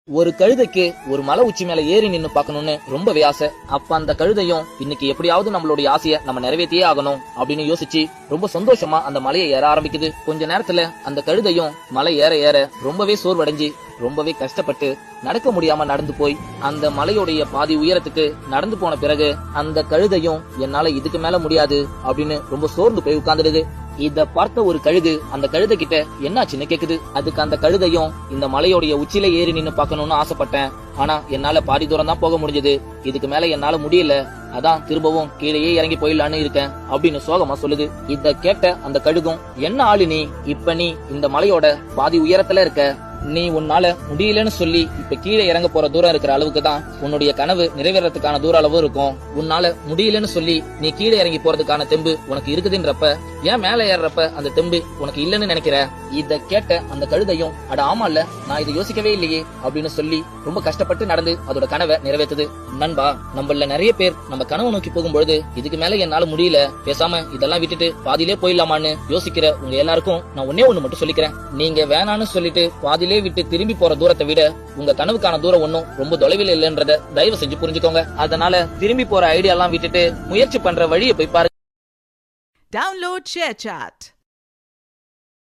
ஒரு கழுதைக்கு ஒரு மலை உச்சி மேல ஏறி நின்னு பாக்கணும்னு ரொம்பவே ஆசை. அப்ப அந்த கழுதையும் இன்னைக்கு எப்படியாவது நம்மளுடைய ஆசைய நம்ம நிறைவேற்றியே ஆகணும் அப்படின்னு யோசிச்சு ரொம்ப சந்தோஷமா அந்த மலையை ஏற ஆரம்பிக்குது. கொஞ்ச நேரத்துல அந்த கழுதையும் மலை ஏற ஏற ரொம்பவே சோர்வடைஞ்சு ரொம்பவே கஷ்டப்பட்டு நடக்க முடியாம நடந்து போய் அந்த மலையுடைய பாதி உயரத்துக்கு நடந்து போன பிறகு அந்த கழுதையும் என்னால இதுக்கு மேல முடியாது அப்படின்னு ரொம்ப சோர்ந்து போய் உட்கார்ந்துடுது. இத பார்த்த ஒரு கழுகு அந்த கழுதை கிட்ட என்னாச்சுன்னு கேக்குது. அதுக்கு அந்த கழுதையும், இந்த மலையோடைய உச்சியில ஏறி நின்னு பாக்கணும்னு ஆசைப்பட்டேன், ஆனா என்னால பாதி தூரம் தான் போக முடிஞ்சது, இதுக்கு மேல என்னால முடியல, அதான் திரும்பவும் கீழேயே இறங்கி போயிடலான்னு இருக்கேன் அப்படின்னு சோகமா சொல்லுது. இத கேட்ட அந்த கழுகும், என்ன ஆளு நீ, இப்ப நீ இந்த மலையோட பாதி உயரத்துல இருக்க, நீ உன்னால முடியலன்னு சொல்லி இப்ப கீழே இறங்க போற தூரம் இருக்கிற அளவுக்கு தான் உன்னுடைய கனவு நிறைவேறதுக்கான தூர அளவு இருக்கும். உன்னால முடியலன்னு சொல்லி நீ கீழே இறங்கி போறதுக்கான தெம்பு உனக்கு இருக்குதுன்றப்ப ஏன் மேல ஏறப்ப அந்த தெம்பு உனக்கு இல்லன்னு நினைக்கிற? இத கேட்ட அந்த கழுதையும், அட ஆமா இல்ல, நான் இதை யோசிக்கவே இல்லையே அப்படின்னு சொல்லி ரொம்ப கஷ்டப்பட்டு நடந்து அதோட கனவை நிறைவேற்றுது. நண்பா, நம்மள நிறைய பேர் நம்ம கனவு நோக்கி போகும்பொழுது இதுக்கு மேல என்னால முடியல, பேசாம இதெல்லாம் விட்டுட்டு பாதியிலே போயிடலாமான்னு யோசிக்கிற உங்க எல்லாருக்கும் நான் ஒன்னே ஒண்ணு மட்டும் சொல்லிக்கிறேன். நீங்க வேணான்னு சொல்லிட்டு பாதியிலே விட்டு திரும்பி போற தூரத்தை விட உங்க கனவுக்கான தூரம் ஒன்னும் ரொம்ப தொலைவில் இல்லைன்றத தயவு செஞ்சு புரிஞ்சுக்கோங்க. அதனால திரும்பி போற ஐடியா எல்லாம் விட்டுட்டு முயற்சி பண்ற வழியை போய் பாருங்க. Download ShareChat.